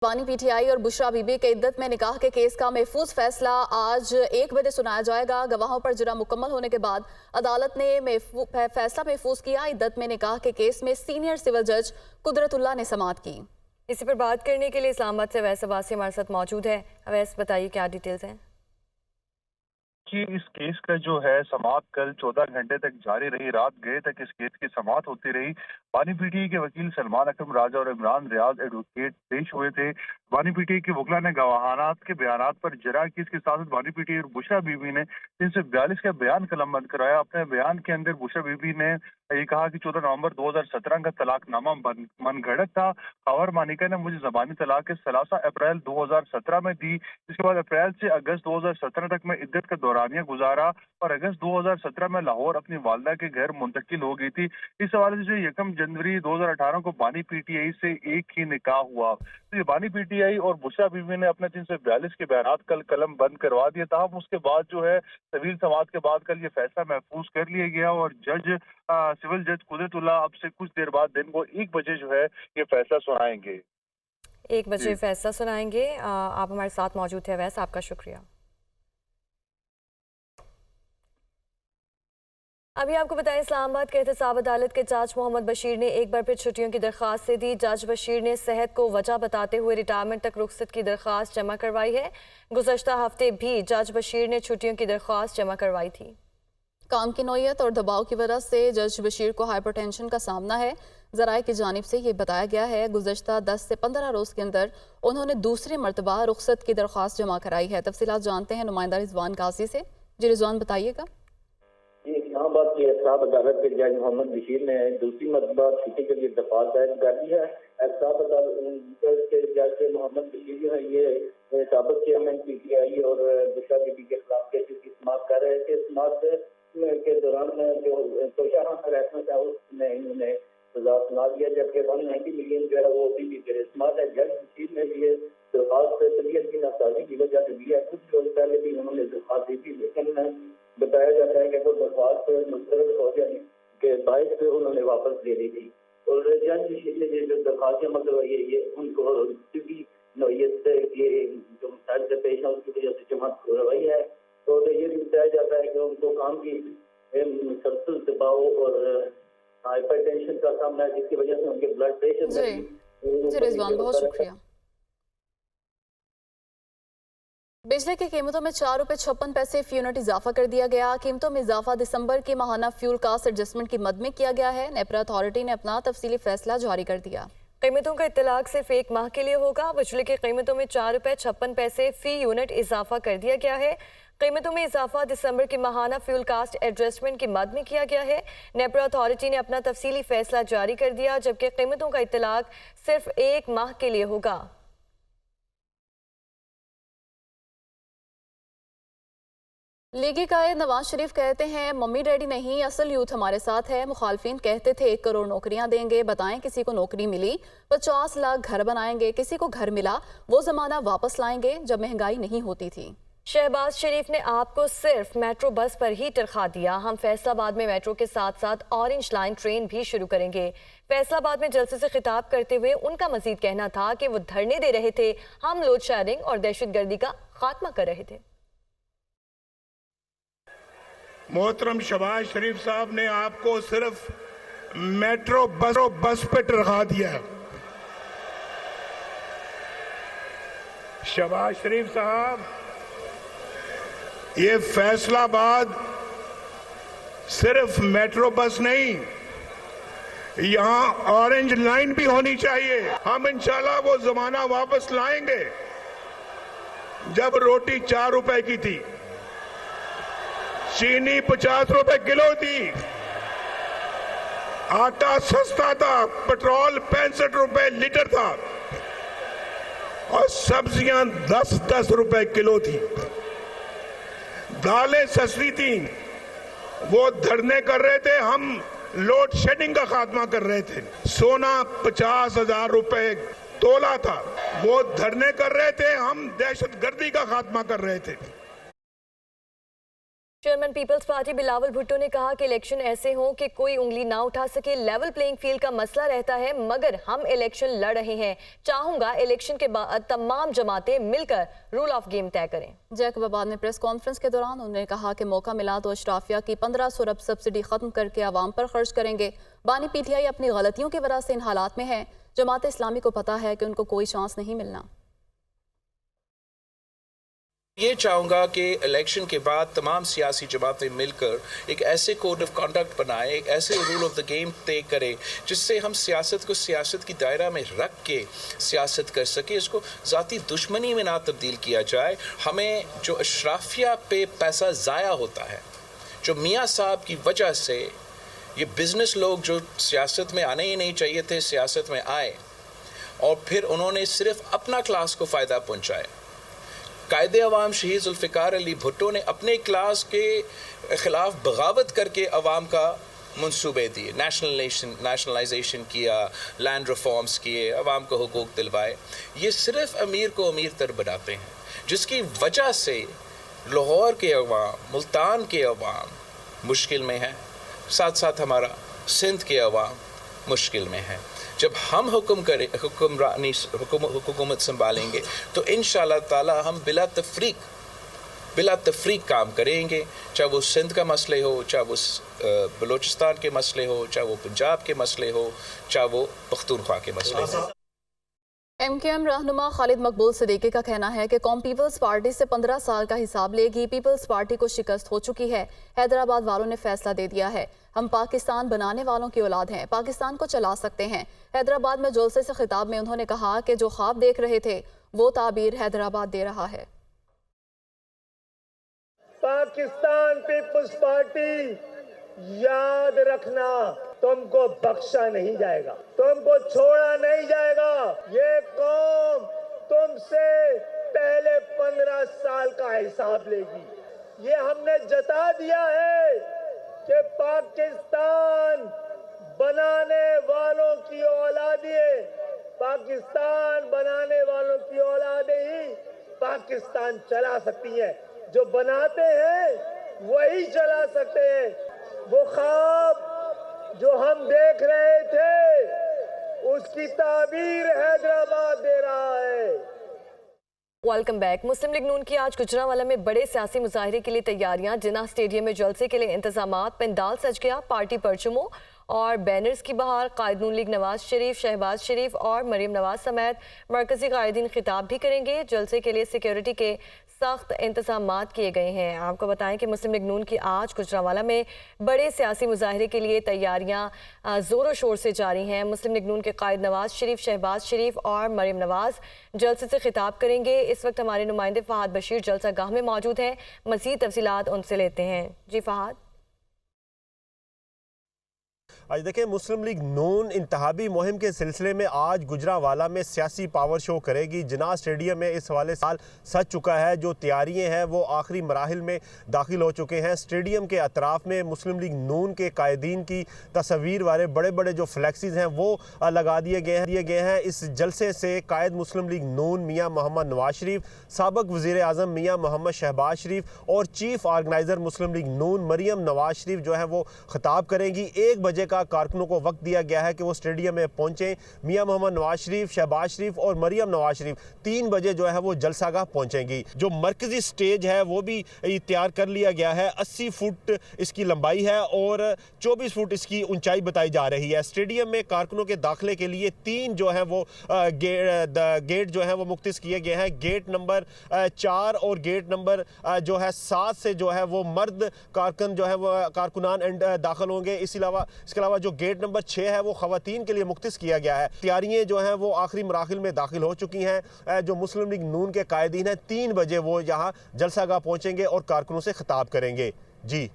बानी पीटीआई और बुशरा बीबी के इद्दत में निकाह के केस का महफूज फैसला आज 1 बजे सुनाया जाएगा। गवाहों पर जुर्म मुकम्मल होने के बाद अदालत ने फैसला महफूज किया। इद्दत में निकाह के केस में सीनियर सिविल जज कुदरतुल्लाह ने समाअत की। इसी पर बात करने के लिए इस्लामाबाद से अवैस अब्बासी हमारे साथ मौजूद है। अवैस, बताइए क्या डिटेल्स हैं? कि इस केस का जो है समाअत कल 14 घंटे तक जारी रही। रात गए तक इस केस की समाअत होती रही। बानी पीटीआई के वकील सलमान अकरम राजा और इमरान रियाज एडवोकेट पेश हुए थे। बानी पीटीआई के वकील ने गवाहानात के बयानात पर जरा की इसके साथ बानी पीटीआई और बुशरा बीबी ने 342 का बयान कलमबंद कराया। अपने बयान के अंदर बुशरा बीबी ने ये कहा कि 14 नवंबर 2017 का तलाकनामा मनगढ़ंत था। खबर मानिका ने मुझे जबानी तलाक 13 अप्रैल 2017 में दी। इसके बाद अप्रैल से अगस्त 2017 तक मैं इद्दत का दौरानिया गुजारा और अगस्त 2017 में लाहौर अपनी वालदा के घर मुंतकिल हो गई थी। इस हवाले से 1 जनवरी 2018 को बानी पीटीआई से एक ही निकाह हुआ। तो ये बानी पीटीआई और बुशरा बीबी ने अपने 342 के बयानात कल कलम बंद करवा दिया था। उसके बाद जो है तवील समाअत के बाद कल ये फैसला महफूज कर लिया गया और सिविल जज कुदरतुल्लाह अब से कुछ देर बाद दिन को 1 बजे जो है ये फैसला सुनाएंगे। 1 बजे फैसला सुनाएंगे। आप हमारे साथ मौजूद थे अवैस, आपका शुक्रिया। अभी आपको बताएं, इस्लामाबाद के एहतसाब अदालत के जज मोहम्मद बशीर ने एक बार फिर छुट्टियों की दरख्वास्त से दी। जज बशीर ने सेहत को वजह बताते हुए रिटायरमेंट तक रुख्सत की दरख्वास्त जमा करवाई है। गुज़श्ता हफ्ते भी जज बशीर ने छुट्टियों की दरख्वास्त जमा करवाई थी। काम की नौयत और दबाव की वजह से जज बशीर को हाइपरटेंशन का सामना है। ज़राए की जानिब से ये बताया गया है गुज़श्ता 10 से 15 रोज़ के अंदर उन्होंने दूसरी मरतबा रुख्सत की दरख्वास्त जमा कराई है। तफसीलात जानते हैं नुमाइंदा रिजवान काजी से। जी रिजवान, बताइएगा। इस्लामाबाद की एहतसाब अदालत के जज मोहम्मद बशीर ने दूसरी मरतबा छुट्टी के लिए दरख्वास्त दायर कर दी है। एहतसाब अदालत के जज मोहम्मद बशीर जो है ये साबिक चेयरमैन पीटीआई और बुशरा बीबी के खिलाफ केसेस की समाअत कर रहे थे। समाअत के दौरान जो तोशा हरासमेंट है उसमें इन्होंने सजा सुना दिया, जबकि 190 मिलियन जो है वो अभी भी जेर समाअत है। जज बशीर ने ये दरख्वास्त तबीयत की नासाजी की वजह से दी है। कुछ रोज पहले भी उन्होंने दरख्वास्त दी थी, लेकिन बताया जाता है कि वो दरख्वास्त मुस्तरद हो जाने के बायस पे उन्होंने वापस दे दी थी। और जज बशीर ने जो दरख्वास्त जमा करवाई है ये उनको की नौयत ये जो मसाइल से पेश है उसकी वजह से जमा करवाई है। तो ये भी बताया जाता है कि उनको काम की मुसलसल दबाव और हाइपरटेंशन का सामना है, जिसकी वजह से उनके ब्लड प्रेशर जी रिजवान, बहुत शुक्रिया। बिजली की कीमतों में 4 रुपये 56 पैसे फी यूनिट इजाफा कर दिया गया। कीमतों में इजाफा दिसंबर की माहाना फ्यूल कास्ट एडजस्टमेंट की मद में किया गया है। नेपरा अथॉरिटी ने अपना तफसीली फैसला जारी कर दिया। कीमतों का इत्तलाक सिर्फ 1 माह के लिए होगा। बिजली की कीमतों में 4 रुपये 56 पैसे फी यूनिट इजाफा कर दिया गया है। कीमतों में इजाफा दिसंबर की माहाना फ्यूल कास्ट एडजस्टमेंट की मद में किया गया है। नेपरा अथॉरिटी ने अपना तफसीली फैसला जारी कर दिया, जबकि कीमतों का इत्तलाक सिर्फ 1 माह के लिए होगा। लीगी कायद नवाज शरीफ कहते हैं मम्मी डैडी नहीं, असल यूथ हमारे साथ है। मुखालफिन कहते थे 1 करोड़ नौकरियां देंगे, बताएं किसी को नौकरी मिली। 50 लाख घर बनाएंगे, किसी को घर मिला। वो जमाना वापस लाएंगे जब महंगाई नहीं होती थी। शहबाज शरीफ ने आपको सिर्फ मेट्रो बस पर ही तरखा दिया। हम फैसलाबाद में मेट्रो के साथ साथ ऑरेंज लाइन ट्रेन भी शुरू करेंगे। फैसलाबाद में जलसे से खिताब करते हुए उनका मजीद कहना था कि वो धरने दे रहे थे, हम लोड शेयरिंग और दहशतगर्दी का खात्मा कर रहे थे। मोहतरम शहबाज शरीफ साहब ने आपको सिर्फ मेट्रो बस पे टरखा दिया। शहबाज शरीफ साहब, ये फैसलाबाद सिर्फ मेट्रो बस नहीं, यहां ऑरेंज लाइन भी होनी चाहिए। हम इंशाल्लाह वो जमाना वापस लाएंगे जब रोटी 4 रुपए की थी, चीनी 50 रुपए किलो थी, आटा सस्ता था, पेट्रोल 65 रुपए लीटर था और सब्जियां 10-10 रुपए किलो थी। दालें सस्ती थी। वो धरने कर रहे थे, हम लोड शेडिंग का खात्मा कर रहे थे। सोना 50,000 रुपए तोला था, वो धरने कर रहे थे, हम दहशतगर्दी का खात्मा कर रहे थे। चेयरमैन पीपल्स पार्टी बिलावल भुट्टो ने कहा कि इलेक्शन ऐसे हों कि कोई उंगली ना उठा सके, लेवल प्लेइंग फील्ड का मसला रहता है, मगर हम इलेक्शन लड़ रहे हैं। चाहूंगा इलेक्शन के बाद तमाम जमातें मिलकर रूल ऑफ गेम तय करें। जैकबाबाद में प्रेस कॉन्फ्रेंस के दौरान उन्होंने कहा कि मौका मिला तो अशराफिया की 1500 अरब सब्सिडी खत्म करके आवाम पर खर्च करेंगे। बानी पीटीआई अपनी गलतियों की वजह से इन हालात में है। जमात इस्लामी को पता है कि उनको कोई चांस नहीं मिलना। ये चाहूँगा कि इलेक्शन के बाद तमाम सियासी जमातें मिलकर एक ऐसे कोड ऑफ कंडक्ट बनाए, एक ऐसे रूल ऑफ द गेम तय करें जिससे हम सियासत को सियासत की दायरा में रख के सियासत कर सके, इसको ज़ाती दुश्मनी में ना तब्दील किया जाए। हमें जो अशराफिया पे पैसा ज़ाया होता है, जो मियाँ साहब की वजह से ये बिज़नेस लोग जो सियासत में आने ही नहीं चाहिए थे सियासत में आए और फिर उन्होंने सिर्फ अपना क्लास को फ़ायदा पहुँचाया। कायदे अवाम शहीद जुल्फ़िकार अली भुट्टो ने अपने क्लास के ख़िलाफ़ बगावत करके अवाम का मंसूबे दिए, नेशनलाइजेशन किया, लैंड रिफॉर्म्स किए, अवाम को हुकूक दिलवाए। ये सिर्फ अमीर को अमीर तर बनाते हैं, जिसकी वजह से लाहौर के अवाम, मुल्तान के अवाम मुश्किल में है, साथ साथ हमारा सिंध के अवाम मुश्किल में है। जब हम हुकूमत संभालेंगे तो इंशाअल्लाह ताला हम बिला तफरीक काम करेंगे, चाहे वो सिंध का मसले हो, चाहे वो बलूचिस्तान के मसले हो, चाहे वो पंजाब के मसले हो, चाहे वो पख्तूनख्वा के मसले हो। MKM रहनुमा खालिद मकबूल सिद्दीकी का कहना है कि कौम पीपल्स पार्टी से 15 साल का हिसाब लेगी। पीपल्स पार्टी को शिकस्त हो चुकी है। हैदराबाद वालों ने फैसला दे दिया है। हम पाकिस्तान बनाने वालों की औलाद हैं, पाकिस्तान को चला सकते हैं। हैदराबाद में जुलसे से खिताब में उन्होंने कहा कि जो ख्वाब देख रहे थे वो ताबीर हैदराबाद दे रहा है। पाकिस्तान पीपल्स पार्टी याद रखना, तुमको बख्शा नहीं जाएगा, तुमको छोड़ा नहीं जाएगा। ये कौम तुमसे पहले 15 साल का हिसाब लेगी। ये हमने जता दिया है कि पाकिस्तान बनाने वालों की औलादें, पाकिस्तान बनाने वालों की औलादें ही पाकिस्तान चला सकती हैं। जो बनाते हैं वही चला सकते हैं। वो ख्वाब जो हम देख रहे थे उसकी ताबीर हैदराबाद दे रहा है। Welcome back. मुस्लिम लीग नून की आज गुजरांवाला में बड़े सियासी मुजाहरे के लिए तैयारियां। जिन्ना स्टेडियम में जलसे के लिए इंतजामात, पंडाल सज गया। पार्टी परचमों और बैनर्स की बहार। कायद नून लीग नवाज शरीफ, शहबाज शरीफ और मरीम नवाज समेत मरकजी कायदीन खिताब भी करेंगे। जलसे के लिए सिक्योरिटी के सख्त इंतजामात किए गए हैं। आपको बताएं कि मुस्लिम लीग नून की आज गुजरांवाला में बड़े सियासी मुजाहरे के लिए तैयारियां ज़ोरों शोर से जारी हैं। मुस्लिम लीग नून के कायद नवाज शरीफ, शहबाज शरीफ और मरीम नवाज जलसे से खिताब करेंगे। इस वक्त हमारे नुमाइंदे फ़हाद बशीर जलसा गाह में मौजूद हैं। मज़ीद तफसीलात उनसे लेते हैं। जी फ़हाद। आज देखिए, मुस्लिम लीग नून इंतहाबी मुहिम के सिलसिले में आज गुजरांवाला में सियासी पावर शो करेगी। जिन्ना स्टेडियम में इस हवाले साल सज चुका है। जो तैयारियां हैं वो आखिरी मराहिल में दाखिल हो चुके हैं। स्टेडियम के अतराफ़ में मुस्लिम लीग नून के कायदीन की तस्वीर वाले बड़े बड़े जो फ्लैक्सीज हैं वो लगा दिए गए हैं। इस जलसे से कायद मुस्लिम लीग नून मियाँ मोहम्मद नवाज शरीफ, साबिक़ वज़ीर आज़म मियाँ मोहम्मद शहबाज शरीफ और चीफ ऑर्गेनाइज़र मुस्लिम लीग नून मरीम नवाज शरीफ जो है वो खिताब करेंगी। 1 बजे का कारकुनों को वक्त दिया गया है कि वो स्टेडियम में पहुंचे। मियां मोहम्मद नवाज शरीफ, शहबाज शरीफ और मरीम नवाज शरीफ 3 बजे जो है वो जलसागाह पहुंचेंगी। जो मरकजी स्टेज है वो भी तैयार कर लिया गया है। 80 फुट इसकी लंबाई है और 24 फुट इसकी ऊंचाई बताई जा रही है। स्टेडियम में कारकुनों के दाखिले के लिए 3 जो है वो गेट जो है वो मुख्तस किए गए हैं। गेट नंबर 4 और गेट नंबर जो है 7 से जो है वो मर्द कारकुन जो है वो कारकुनान दाखिल होंगे। इसके अलावा जो गेट नंबर 6 है वो खवातीन के लिए मुख्तस किया गया है। तैयारियां जो हैं वो आखिरी मराहिल में दाखिल हो चुकी हैं। जो मुस्लिम लीग नून के कायदीन हैं 3 बजे वो यहाँ जलसागाह पहुंचेंगे और कारकुनों से खिताब करेंगे। जी।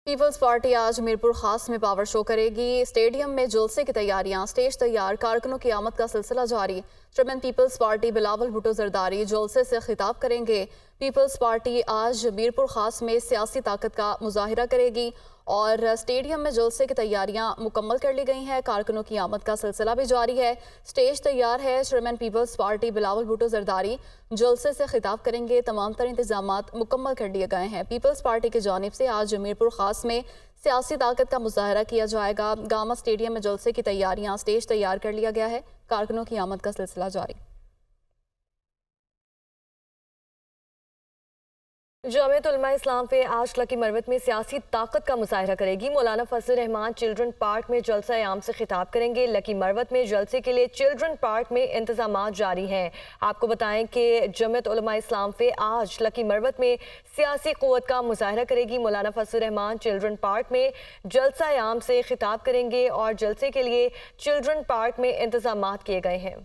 पीपल्स पार्टी आज मीरपुर खास में पावर शो करेगी। स्टेडियम में जुलसे की तैयारियां, स्टेज तैयार, कारकुनों की आमद का सिलसिला जारी। चेयरमैन पीपल्स पार्टी बिलावल भुट्टो जरदारी जुलसे से खिताब करेंगे। पीपल्स पार्टी आज मीरपुर खास में सियासी ताकत का मुजाहिरा करेगी और स्टेडियम में जलसे की तैयारियां मुकम्मल कर ली गई हैं। कारकुनों की आमद का सिलसिला भी जारी है। स्टेज तैयार है। चेयरमैन पीपल्स पार्टी बिलावल भुट्टो जरदारी जलसे से खिताब करेंगे। तमाम तर इंतजामात मुकम्मल कर लिए गए हैं। पीपल्स पार्टी की जानिब से आज मीरपुर खास में सियासी ताकत का मुजाहरा किया जाएगा। गामा स्टेडियम में जलसे की तैयारियां, स्टेज तैयार कर लिया गया है। कारकुनों की आमद का सिलसिला जारी। जमीयत उलमा इस्लाम पे आज लकी मरवत में सियासी ताकत का मुजाहिरा करेगी। मौलाना फजल रहमान चिल्ड्रन पार्क में जलसा आम से खिताब करेंगे। लकी मरवत में जलसे के लिए चिल्ड्रन पार्क में इंतजामात जारी हैं। आपको बताएं कि जमीयत उलमा इस्लाम पे आज लकी मरवत में सियासी क़ुव्वत का मुजाहिरा करेगी। मौलाना फजल रहमान चिल्ड्रन पार्क में जलसा आम से खिताब करेंगे और जलसे के लिए चिल्ड्रन पार्क में इंतजामात किए गए हैं।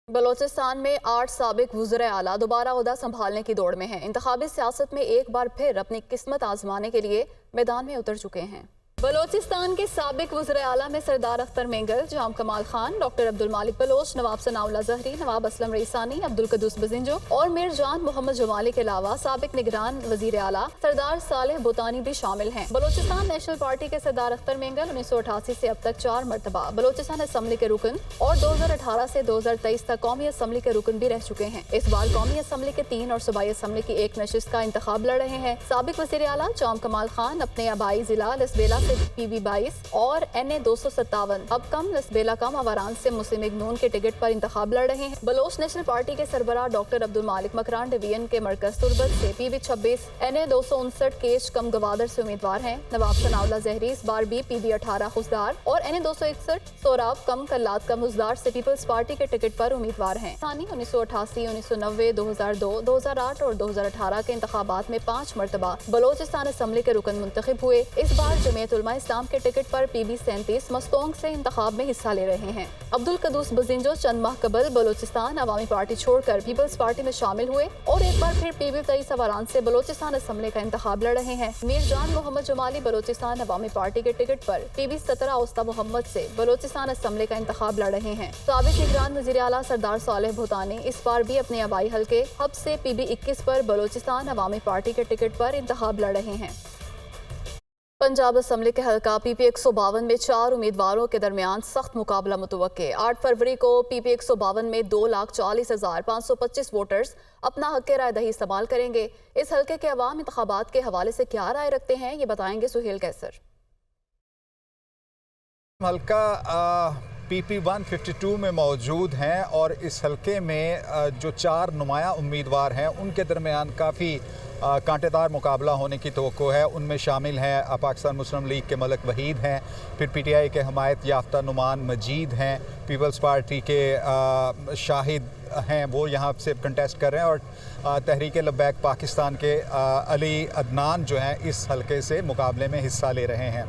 बलोचिस्तान में 8 साबिक वज़ीर आला दोबारा ओहदा संभालने की दौड़ में हैं। इंतखाबी सियासत में एक बार फिर अपनी किस्मत आजमाने के लिए मैदान में उतर चुके हैं। बलोचिस्तान के साबिक वज़ीर आला में सरदार अख्तर मेंगल, जाम कमाल खान, डॉक्टर अब्दुल मालिक बलोच, नवाब सनाउल्लाह जहरी, नवाब असलम रईसानी, अब्दुल कदूस बजिंजो और मीर जान मोहम्मद जमाली के अलावा साबिक निगरान वज़ीर आला सरदार सालेह बुतानी भी शामिल हैं। बलोचिस्तान नेशनल पार्टी के सरदार अख्तर मेंगल 1988 से अब तक 4 मरतबा बलोचिस्तान असम्बली के रुकन और 2018 से 2023 तक कौमी असम्बली के रुकन भी रह चुके हैं। इस बार कौमी असम्बली के 3 और सूबाई असम्बली की 1 नशिस्त का इंतखाब लड़ रहे हैं। साबिक वज़ीर आला जाम कमाल खान अपने आबाई जिला लसबेला PB 22 और NA 257 अब कम लसबेला कम अवारान से मुस्लिम लीग नून के टिकट पर इंतखाब लड़ रहे हैं। बलोच नेशनल पार्टी के सरबराह डॉक्टर अब्दुल मालिक मकरान डिवीजन के मरकज तुरबत से PB 26 NA 259 केश कम गवादर से उम्मीदवार हैं। नवाब सनाउल्लाह जहरी इस बार भी PB 18 खुजदार और NA 261 सोराब कम कल्लात का मुजदार से पीपल्स पार्टी के टिकट पर उम्मीदवार हैं। 1988, 1990, 2002, 2008 और 2018 के इंतखाबात में 5 मरतबा बलोचिस्तान असम्बली के रुकन मुंतखब हुए। इस बार जमीयत उलमा इस्लाम के टिकट पर PB 37 मस्तोंग से इंतखाब में हिस्सा ले रहे हैं। अब्दुल कदूस बजिंजो चंद माह कबल बलोचिस्तान अवामी पार्टी छोड़कर पीपल्स पार्टी में शामिल हुए और एक बार फिर PB 23 अवारान से बलोचिस्तान असम्बली का इंतखाब लड़ रहे हैं। मीर जान मोहम्मद जमाली बलोचिस्तान अवामी पार्टी के टिकट पर PB 17 औस्ता मोहम्मद से बलोचिस्तान असम्बली का इंतखाब लड़ रहे हैं। साबिक निगरान वज़ीर आला सरदार सालेह भूतानी इस बार भी अपने आबाई हल्के हब से PB 21 पर बलोचिस्तान अवामी पार्टी के टिकट पर इंतखाब लड़ रहे हैं। पंजाब असम्बली के हल्का PP 152 में 4 उम्मीदवारों के दरमियान सख्त मुकाबला मुतवक्के। 8 फरवरी को PP 152 में 2,40,525 वोटर्स अपना हक राय दही इस्तेमाल करेंगे। इस हल्के के अवाम इंतखाबात के हवाले से क्या राय रखते हैं, ये बताएंगे सुहेल कैसर। हल्का PP 152 में मौजूद हैं और इस हल्के में जो 4 नुमाया उम्मीदवार हैं उनके दरमियान काफ़ी कांटेदार मुकाबला होने की तवक्को है। उनमें शामिल हैं पाकिस्तान मुस्लिम लीग के मलक वहीद हैं, फिर PTI के हमायत याफ्ता नुमान मजीद हैं, पीपल्स पार्टी के शाहिद हैं, वो यहाँ से कंटेस्ट कर रहे हैं और तहरीक लब्बैक पाकिस्तान के अली अदनान जो हैं इस हलके से मुकाबले में हिस्सा ले रहे हैं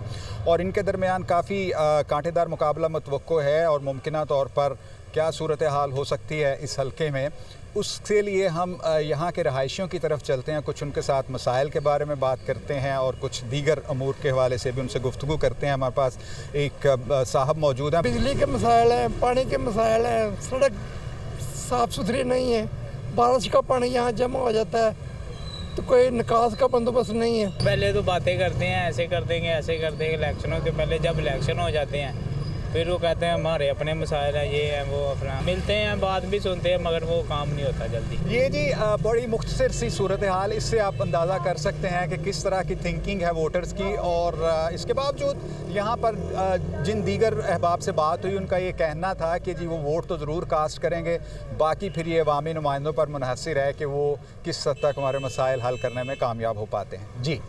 और इनके दरमियान काफ़ी कांटेदार मुकाबला मुतवक्को है और मुमकिना तौर पर क्या सूरत हाल हो सकती है इस हलके में, उसके लिए हम यहाँ के रहायशियों की तरफ चलते हैं, कुछ उनके साथ मसाइल के बारे में बात करते हैं और कुछ दीगर अमूर के हवाले से भी उनसे गुफ्तगू करते हैं। हमारे पास एक साहब मौजूद हैं। बिजली के मसाइल हैं, पानी के मसाइल हैं, सड़क साफ़ सुथरी नहीं है, बारिश का पानी यहाँ जमा हो जाता है तो कोई निकास का बंदोबस्त नहीं है। पहले तो बातें करते हैं, ऐसे कर देंगे, ऐसे कर देंगे, इलेक्शनों के पहले जब इलेक्शन हो जाते हैं फिर वो कहते हैं हमारे अपने मसाइल हैं, ये हैं, वो अपना मिलते हैं, बात भी सुनते हैं मगर वो काम नहीं होता जल्दी। ये जी बड़ी मुख्तसर सी सूरत हाल, इससे आप अंदाज़ा कर सकते हैं कि किस तरह की थिंकिंग है वोटर्स की। और इसके बावजूद यहाँ पर जिन दीगर अहबाब से बात हुई उनका ये कहना था कि जी वो वोट तो ज़रूर कास्ट करेंगे, बाकी फिर ये अवामी नुमाइंदों पर मुनहसर है कि वो किस हद तक हमारे मसाइल हल करने में कामयाब हो पाते हैं। जी।